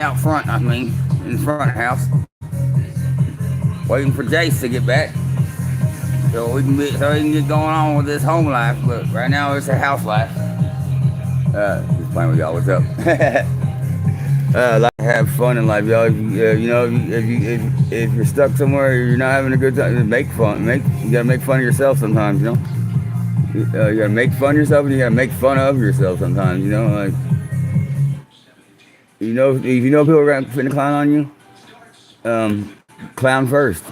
out front, I mean, in the front house, waiting for Jace to get back, so he can get going on with this home life. But right now it's a house life. Just playing with y'all. What's up? Like to have fun in life, y'all. If you're stuck somewhere, you're not having a good time. Just make fun. You gotta make fun of yourself sometimes. You gotta make fun of yourself, and you gotta make fun of yourself sometimes. Like if people are gonna clown on you, clown first.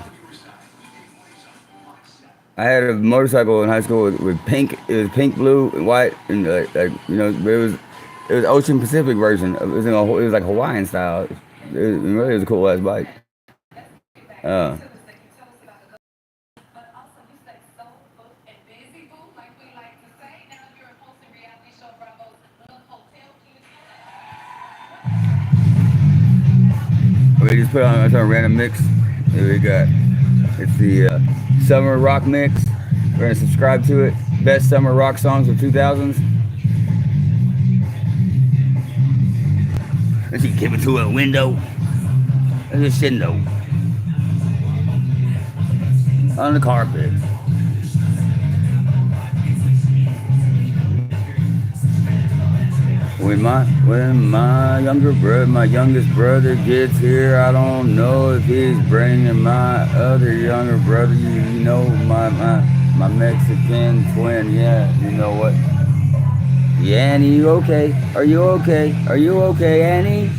I had a motorcycle in high school with pink. It was pink, blue, and white, and but it was Ocean Pacific version. It was like Hawaiian style. It really was a cool ass bike. We just put on a random mix. Here we got. It's the summer rock mix. We're gonna subscribe to it. Best summer rock songs of 2000s. Let's see, give it to a window. There's a shindo. On the carpet. When my youngest brother gets here, I don't know if he's bringing my other younger brother. My Mexican twin. Yeah, you know what? Yeah, Annie, you okay? Are you okay? Are you okay, Annie?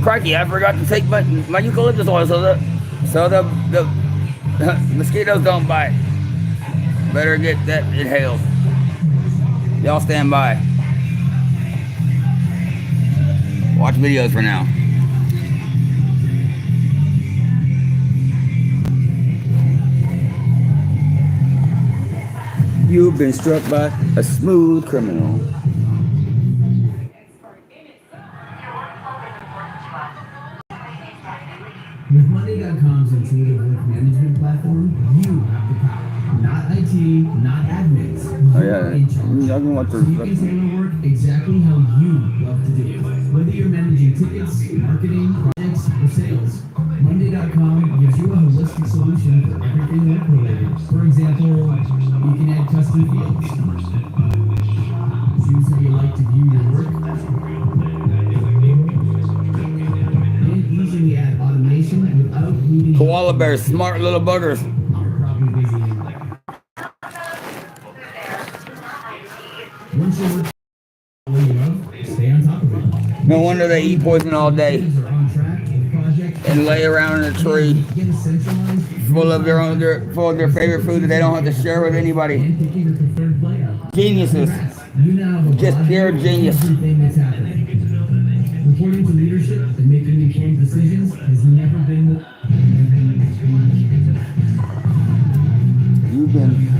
Crikey, I forgot to take my eucalyptus oil so the mosquitoes don't bite. Better get that inhaled. Y'all stand by. Watch videos for now. You've been struck by a smooth criminal. With Monday.com's intuitive work management platform, you have the power. Not IT, not admins. Oh yeah, y'all can watch you can handle work exactly how you love to do it. Whether you're managing tickets, marketing, projects, or sales, Monday.com gives you a holistic solution for everything work related. For example, you can add custom fields. Choose how you like to view your work. And easily add automation without needing... Koala bears, smart little buggers. You're probably busy anyway. Once you work stay on top of it. No wonder they eat poison all day and lay around in a tree full of their favorite food that they don't have to share with anybody. Geniuses. Just pure genius. Reporting to leadership and making informed decisions has never been You've been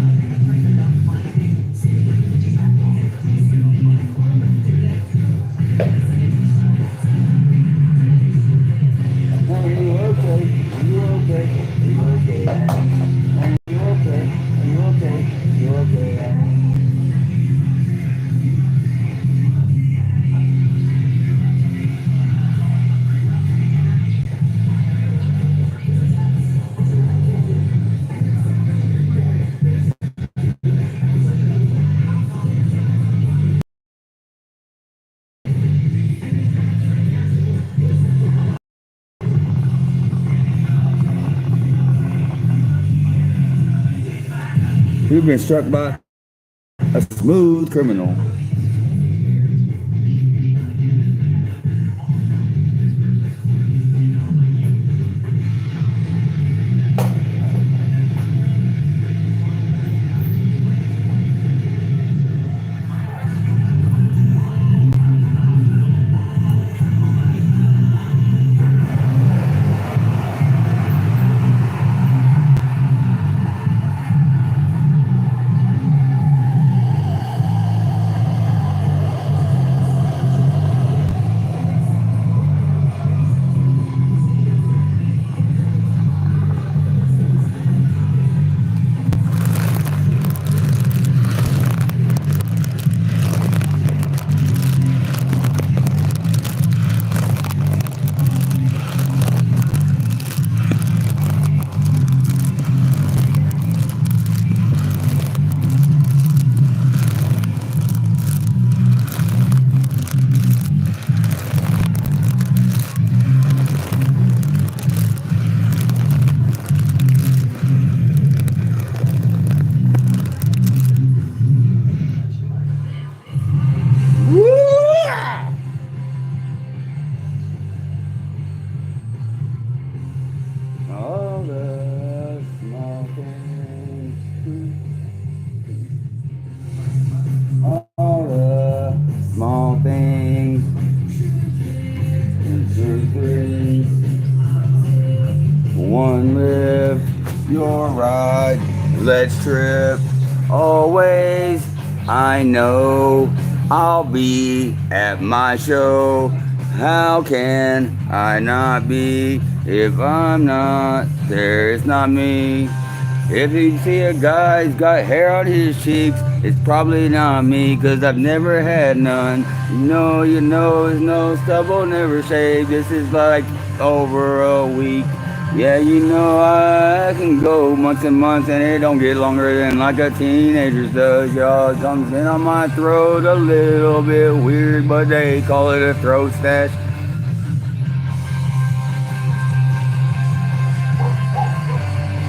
You've been struck by a smooth criminal. let's trip. Always, I know I'll be at my show. How can I not be if I'm not there? It's not me. If you see a guy's got hair on his cheeks, it's probably not me, 'cause I've never had none. You know, there's no stubble, never shaved. This is like over a week. Yeah, you know, I can go months and months and it don't get longer than like a teenager's does. Y'all, it comes in on my throat a little bit weird, but they call it a throat stash.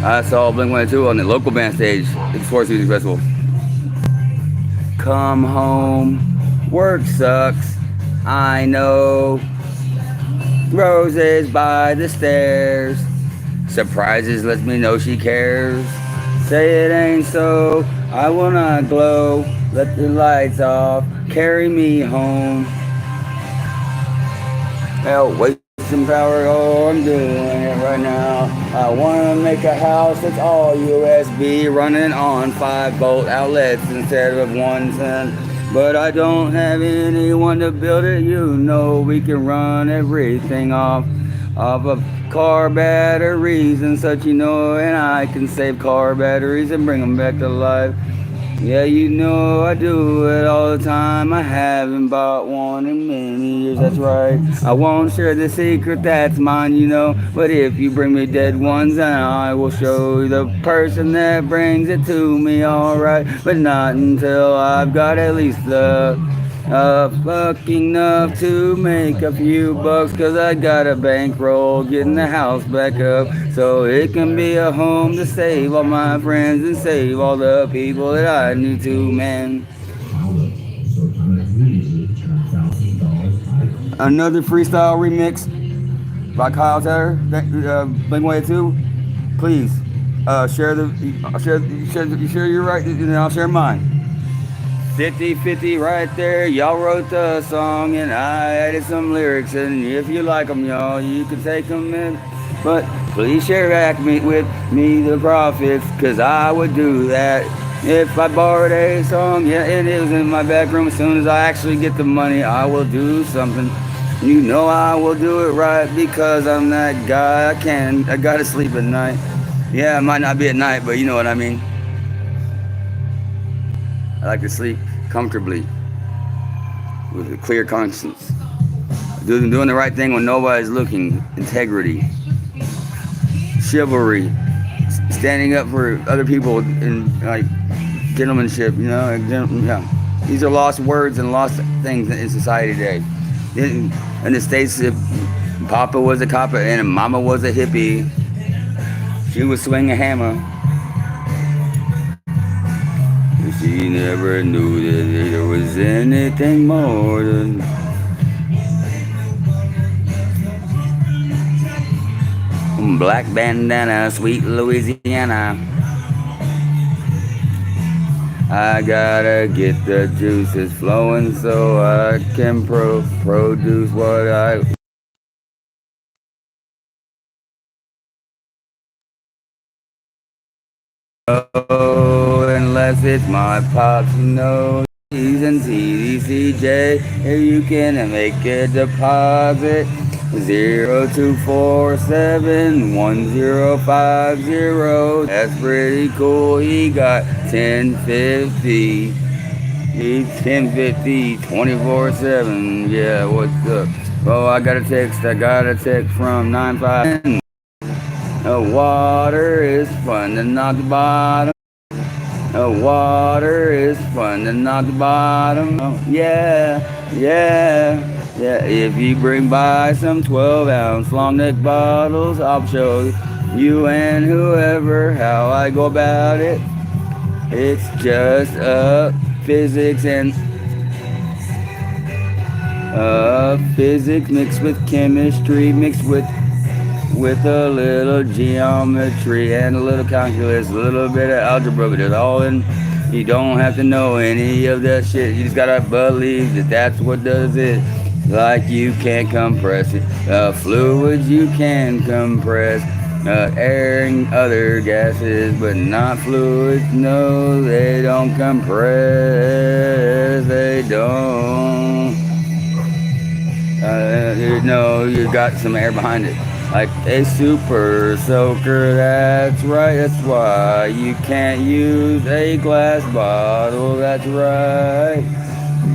I saw Blink-182 on the local band stage at the Sports Music Festival. Come home, work sucks, I know. Roses by the stairs, surprises lets me know she cares. Say it ain't so, I will not glow. Let the lights off, carry me home. Hell, wasting power, oh, I'm doing it right now. I wanna make a house that's all USB, running on 5-volt outlets instead of 110. But I don't have anyone to build it. You know we can run everything off of car batteries and such, you know, and I can save car batteries and bring them back to life. Yeah, you know I do it all the time. I haven't bought one in many years, that's right. I won't share the secret, that's mine, you know. But if you bring me dead ones, then I will show you the person that brings it to me, alright. But not until I've got at least the fucking enough to make a few bucks, 'cause I got a bankroll getting the house back up, so it can be a home to save all my friends and save all the people that I need to, man. Another freestyle remix by Kyle Taylor, Blink-182. Please share your right, and I'll share mine. 50-50 right there, y'all wrote the song and I added some lyrics, and if you like them, y'all, you can take them in. But please share back with me the profits, 'cause I would do that if I borrowed a song, yeah, and it was in my back room. As soon as I actually get the money, I will do something. You know I will do it right, because I'm that guy. I gotta sleep at night. Yeah, it might not be at night, but you know what I mean. I like to sleep comfortably with a clear conscience. Doing the right thing when nobody's looking. Integrity. Chivalry. Standing up for other people in like gentlemanship, you know. Yeah. These are lost words and lost things in society today. In the States, Papa was a copper and Mama was a hippie. She would swing a hammer. She never knew that there was anything more than black bandana, sweet Louisiana. I gotta get the juices flowing so I can produce what I. Oh, unless it's my pops, you know, T's and TDCJ, if you can make a deposit, 02471050. That's pretty cool. He got 1050. He's 1050 24/7. Yeah, what's up? Oh, I got a text from 95. Water is fun to knock the bottom. Water is fun to knock the bottom. Oh, yeah. If you bring by some 12-ounce long neck bottles, I'll show you and whoever how I go about it. It's just physics and physics mixed with chemistry, mixed with a little geometry and a little calculus, a little bit of algebra, but it's all in. You don't have to know any of that shit. You just gotta believe that that's what does it. Like you can't compress it. Fluids you can compress. Air and other gases, but not fluids. No, they don't compress. They don't. No, you got some air behind it. Like a super soaker, that's right, that's why you can't use a glass bottle, that's right.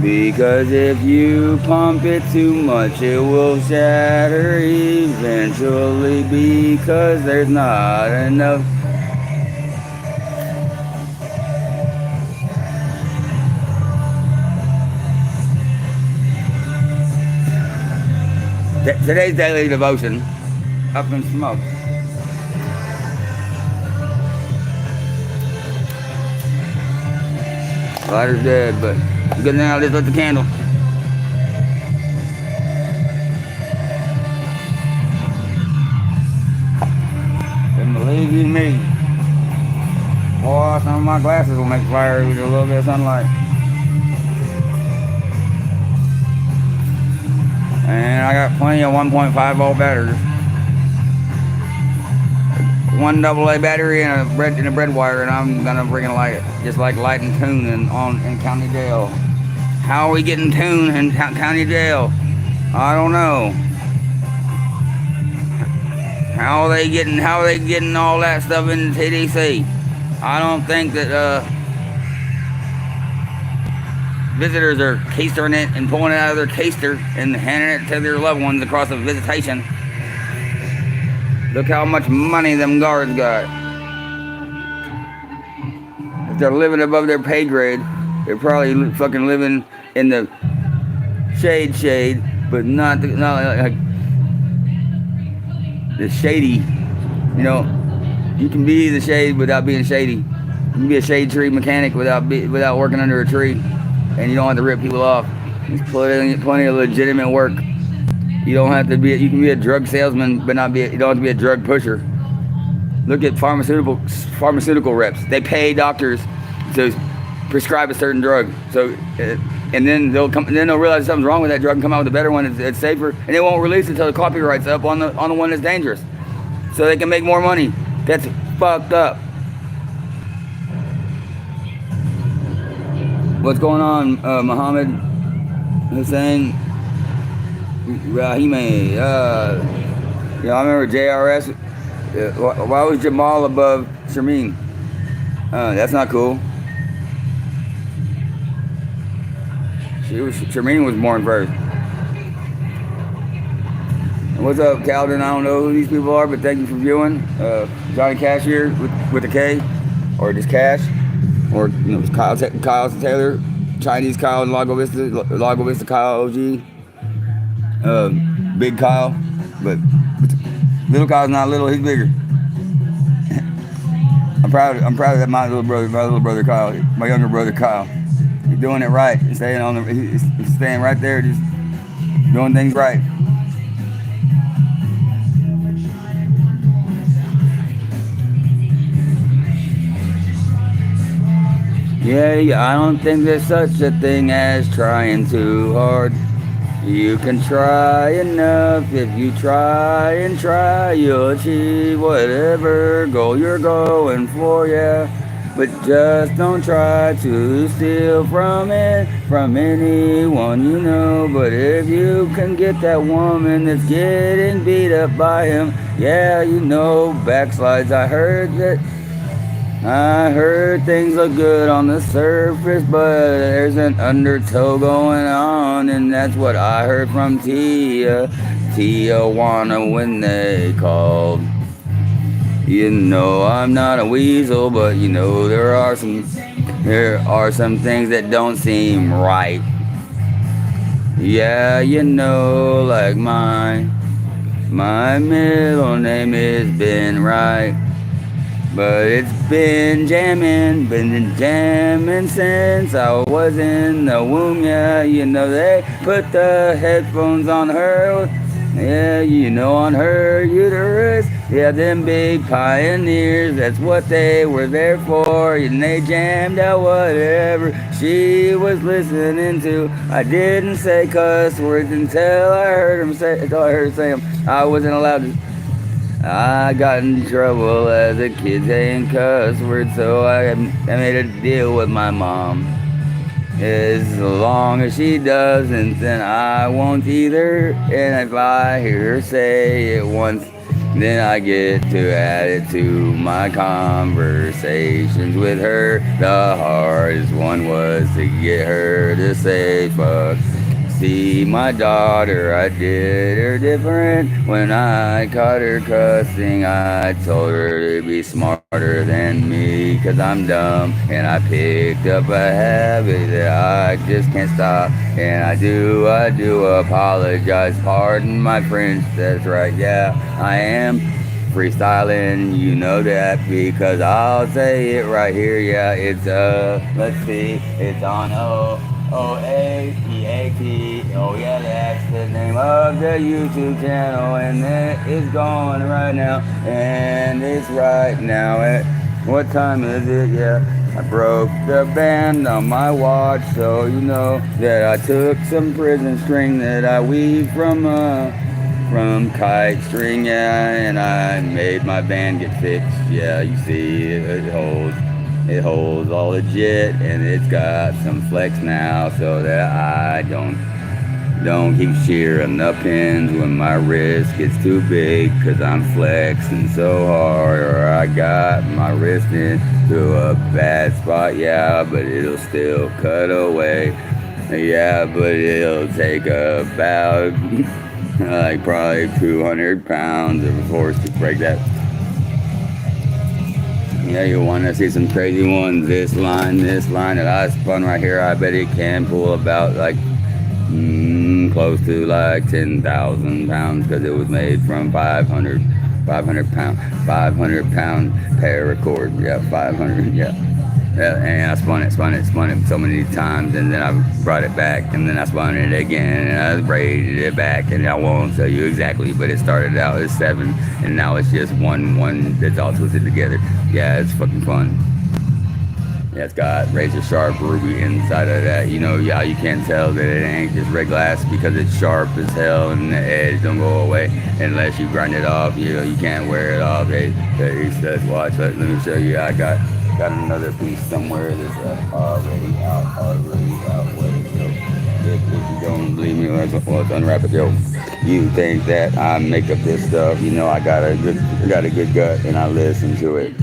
Because if you pump it too much, it will shatter eventually because there's not enough. Today's daily devotion, up in smoke. Lighter's dead, but good thing I just lit the candle. Couldn't believe you me. Boy, some of my glasses will make fire with a little bit of sunlight. And I got plenty of 1.5 volt batteries. One AA battery and a bread wire, and I'm gonna freaking light it, just like lighting tune in county jail. How are we getting tune in county jail? I don't know. How are they getting all that stuff in TDC? I don't think that visitors are casering it and pulling it out of their caster and handing it to their loved ones across a visitation. Look how much money them guards got. If they're living above their pay grade, they're probably fucking living in the shade, but not like the shady. You know, you can be the shade without being shady. You can be a shade tree mechanic without working under a tree, and you don't have to rip people off. There's plenty of legitimate work. You don't have to be. You can be a drug salesman, but you don't have to be a drug pusher. Look at pharmaceutical reps. They pay doctors to prescribe a certain drug. So, and then they'll realize something's wrong with that drug and come out with a better one that's safer, and they won't release it until the copyright's up on the one that's dangerous, so they can make more money. That's fucked up. What's going on, Muhammad Hussein? Rahime, I remember JRS. Why was Jamal above Shermeen? That's not cool. Shermeen was born first. What's up, Calvin? I don't know who these people are, but thank you for viewing. Johnny Cash here with a K, or just Cash, or Kyle Taylor, Chinese Kyle, and Lago Vista Kyle OG. Big Kyle, but little Kyle's not little, he's bigger. I'm proud of that. My little brother Kyle, my younger brother Kyle. He's doing it right. He's staying right there, just doing things right. Yeah, I don't think there's such a thing as trying too hard. You can try enough. If you try and try, you'll achieve whatever goal you're going for, yeah. But just don't try to steal from anyone you know. But if you can get that woman that's getting beat up by him, yeah, backslides. I heard things look good on the surface, but there's an undertow going on, and that's what I heard from Tijuana when they called. I'm not a weasel, but there are some things that don't seem right. Yeah, like my middle name is Ben, right? But it's been jamming since I was in the womb, yeah. They put the headphones on her, yeah, on her uterus. Yeah, them big pioneers, that's what they were there for. And they jammed out whatever she was listening to. I didn't say cuss words until I heard her say them. I wasn't allowed to. I got in trouble as a kid saying cuss words, so I made a deal with my mom. As long as she doesn't, then I won't either. And if I hear her say it once, then I get to add it to my conversations with her. The hardest one was to get her to say fuck. See, my daughter, I did her different. When I caught her cussing, I told her to be smarter than me, 'cause I'm dumb. And I picked up a habit that I just can't stop. And I do apologize. Pardon my French, that's right, yeah, I am freestyling, you know that, because I'll say it right here, yeah, it's, let's see, it's on OAPAT. Oh yeah, that's the name of the YouTube channel, and it is going right now, and it's right now. What time is it? Yeah, I broke the band on my watch, so you know that I took some prison string that I weaved from kite string, yeah, and I made my band get fixed. Yeah, you see, it holds all legit, and it's got some flex now, so that I don't keep shearing the pins when my wrist gets too big, 'cause I'm flexing so hard, or I got my wrist into a bad spot, yeah, but it'll still cut away, yeah, but it'll take about like probably 200 pounds of force to break that. Yeah, you want to see some crazy ones? This line that I spun right here, I bet it can pull about like close to like 10,000 pounds, because it was made from 500 pound paracord. Yeah, 500. Yeah. Yeah, and I spun it so many times, and then I brought it back, and then I spun it again, and I braided it back, and I won't tell you exactly, but it started out as 7, and now it's just one that's all twisted together. Yeah, it's fucking fun. Yeah, it's got razor sharp ruby inside of that. You know, yeah, you can't tell that it ain't just red glass, because it's sharp as hell, and the edge don't go away unless you grind it off. You know, you can't wear it off. He says, watch, let me show you. I got another piece somewhere that's already out. So if you don't believe me, let's unwrap it. Yo, you think that I make up this stuff? You know, I got a good gut, and I listen to it.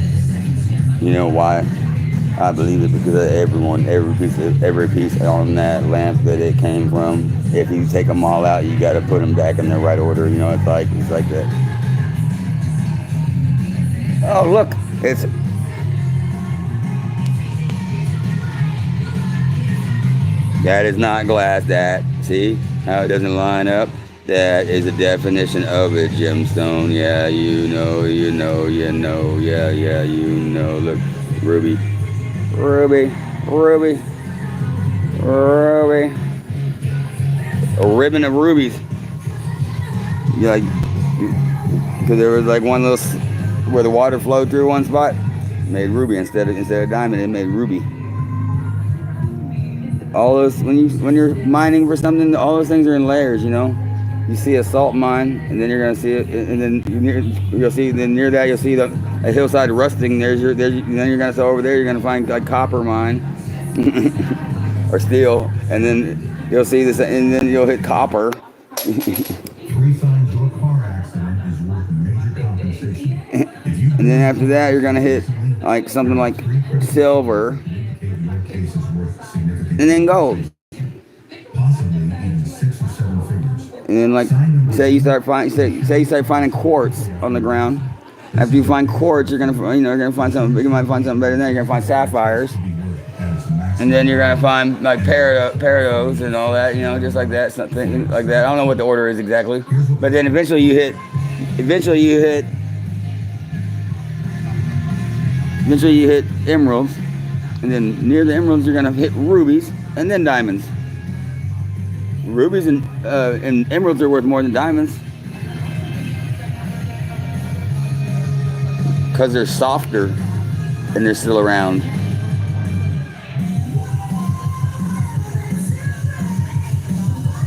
You know why? I believe it because of every piece on that lamp that it came from. If you take them all out, you got to put them back in the right order. You know, it's like that. Oh, look, that is not glass. That, see how it doesn't line up? That is a definition of a gemstone. Yeah, you know, yeah, you know. Look, ruby. A ribbon of rubies. Yeah, because there was like one little where the water flowed through one spot, made ruby instead of diamond. It made ruby. All those when you're mining for something, all those things are in layers. You know, you see a salt mine, and then you're gonna see it, and then you'll see near that you'll see a hillside rusting. Then you're gonna see over there you're gonna find a copper mine or steel, and then you'll see this, and then you'll hit copper. 3 times your car accident is worth major compensation. And then after that you're gonna hit like something like silver, and then gold. And then, like, say you start finding quartz on the ground. After you find quartz, you're gonna find something. You might find something better than that. You're gonna find sapphires, and then you're gonna find like peridots and all that. You know, just like that, something like that. I don't know what the order is exactly, but then eventually you hit emeralds, and then near the emeralds you're gonna hit rubies, and then diamonds. Rubies and emeralds are worth more than diamonds, because they're softer and they're still around.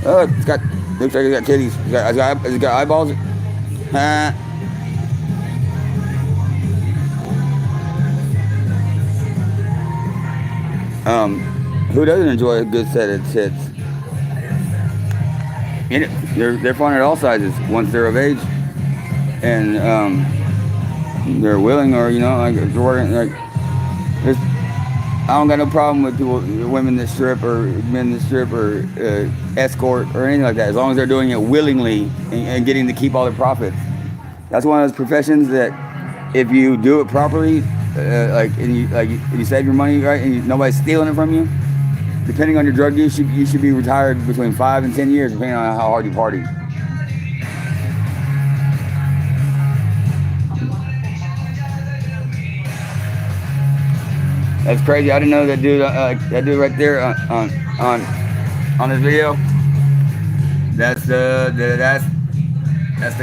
Oh, looks like it's got titties. It's got eyeballs. Who doesn't enjoy a good set of tits? They're fun at all sizes once they're of age, and they're willing, or like Jordan. Like, I don't got no problem with people, women that strip or men that strip or escort or anything like that, as long as they're doing it willingly and getting to keep all their profits. That's one of those professions that, if you do it properly, and you save your money right, and nobody's stealing it from you, depending on your drug use, you should be retired between 5 and 10 years, depending on how hard you party. That's crazy. I didn't know that dude. That dude right there on this video. That's the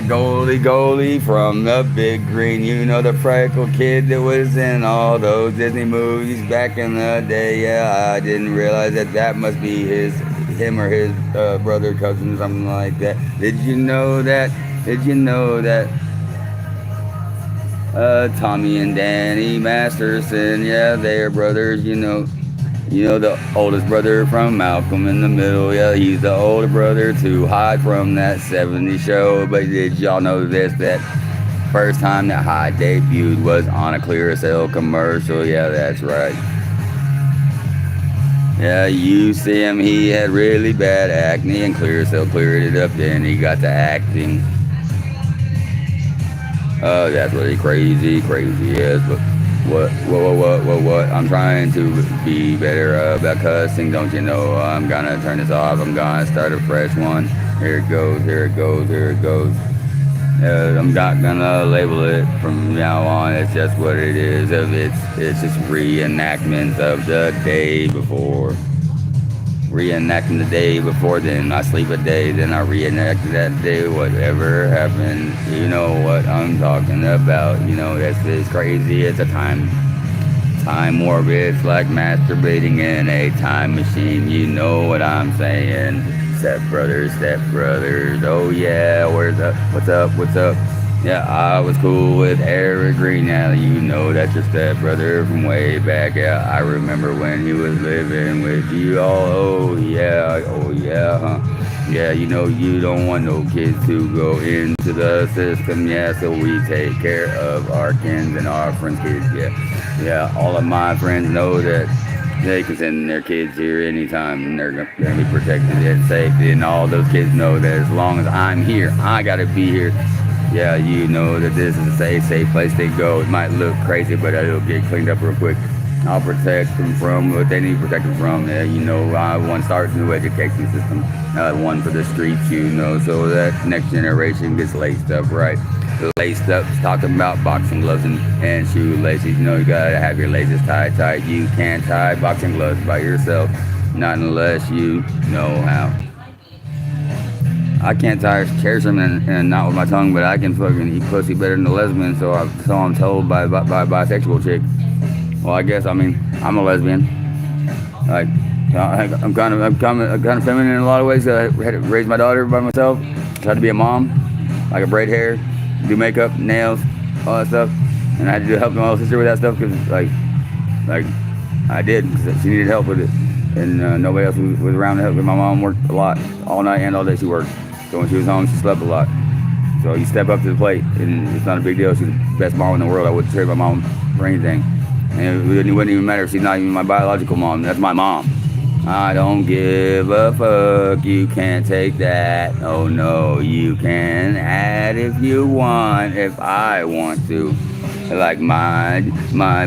goalie from the Big Green. You know, the freckle kid that was in all those Disney movies back in the day. Yeah, I didn't realize that must be him or his brother, cousin, something like that. Did you know that? Tommy and Danny Masterson, yeah, they're brothers, you know the oldest brother from Malcolm in the Middle, yeah, he's the older brother to hide from that 70s show. But did y'all know this, that first time that Hyde debuted was on a Clearasil commercial? Yeah, that's right. Yeah, you see him, he had really bad acne, and Clearasil cleared it up, then he got to acting. That's really crazy is. But what? I'm trying to be better about cussing. Don't you know? I'm gonna turn this off. I'm gonna start a fresh one. Here it goes. I'm not gonna label it from now on. It's just what it is. It's just reenactments of the day before. Reenacting the day before, then I sleep a day, then I reenact that day, whatever happened. You know what I'm talking about. It's crazy. It's a time warp. It's like masturbating in a time machine. You know what I'm saying? Step brothers. Oh yeah, what's up? Yeah, I was cool with Eric Green. Now you know that's your step brother from way back. Yeah, I remember when he was living with you all. Oh yeah, huh? Yeah, you don't want no kids to go into the system. Yeah, so we take care of our kids and our friends' kids. Yeah, all of my friends know that they can send their kids here anytime, and they're going to be protected and safe. And all those kids know that as long as I'm here, I got to be here. Yeah, you know that this is a safe place to go. It might look crazy, but it'll get cleaned up real quick. I'll protect them from what they need protected from. I want to start a new education system, one for the streets, so that next generation gets laced up right. Laced up, talking about boxing gloves and shoelaces. You gotta have your laces tied tight. You can't tie boxing gloves by yourself, not unless you know how. I can't tie a chair and not with my tongue, but I can fucking eat pussy better than a lesbian, so I'm told by a bisexual chick. Well, I guess, I'm a lesbian. Like, I'm kind of feminine in a lot of ways. I had to raise my daughter by myself, tried to be a mom, like I braid hair, do makeup, nails, all that stuff, and I had to help my little sister with that stuff, because like I did, because she needed help with it, and nobody else was around to help. My mom worked a lot, all night and all day she worked. So when she was home, she slept a lot. So you step up to the plate, and it's not a big deal. She's the best mom in the world. I wouldn't trade my mom for anything. And it wouldn't even matter if she's not even my biological mom. That's my mom. I don't give a fuck. You can't take that. Oh no, you can add if you want, if I want to. Like my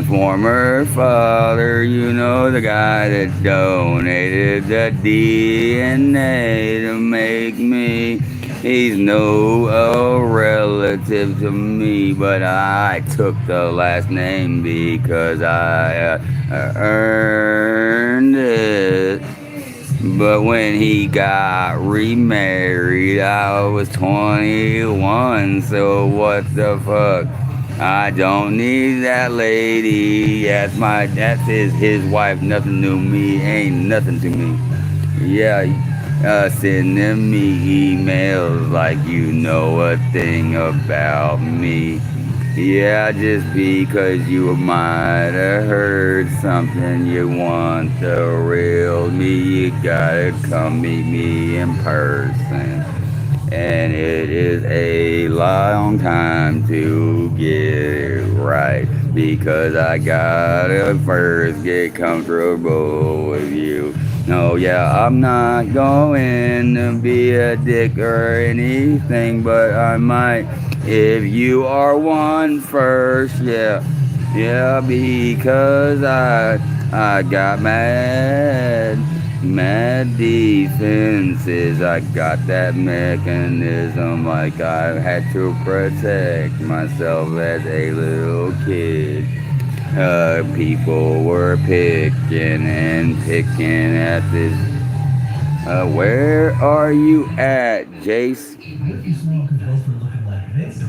former father, the guy that donated the DNA to make me. He's no relative to me, but I took the last name because I earned it. But when he got remarried, I was 21, so what the fuck? I don't need that lady. That's his wife. Nothing to me, ain't nothing to me. Yeah, sending me emails like you know a thing about me. Yeah, just because you might have heard something you want the real me, you gotta come meet me in person. And it is a long time to get it right because I gotta first get comfortable with you. No, yeah, I'm not going to be a dick or anything, but I might if you are one first, yeah. Yeah, because I got mad defenses. I got that mechanism like I had to protect myself as a little kid. People were picking and picking at this. Where are you at, Jace? What if your smile could go from looking like this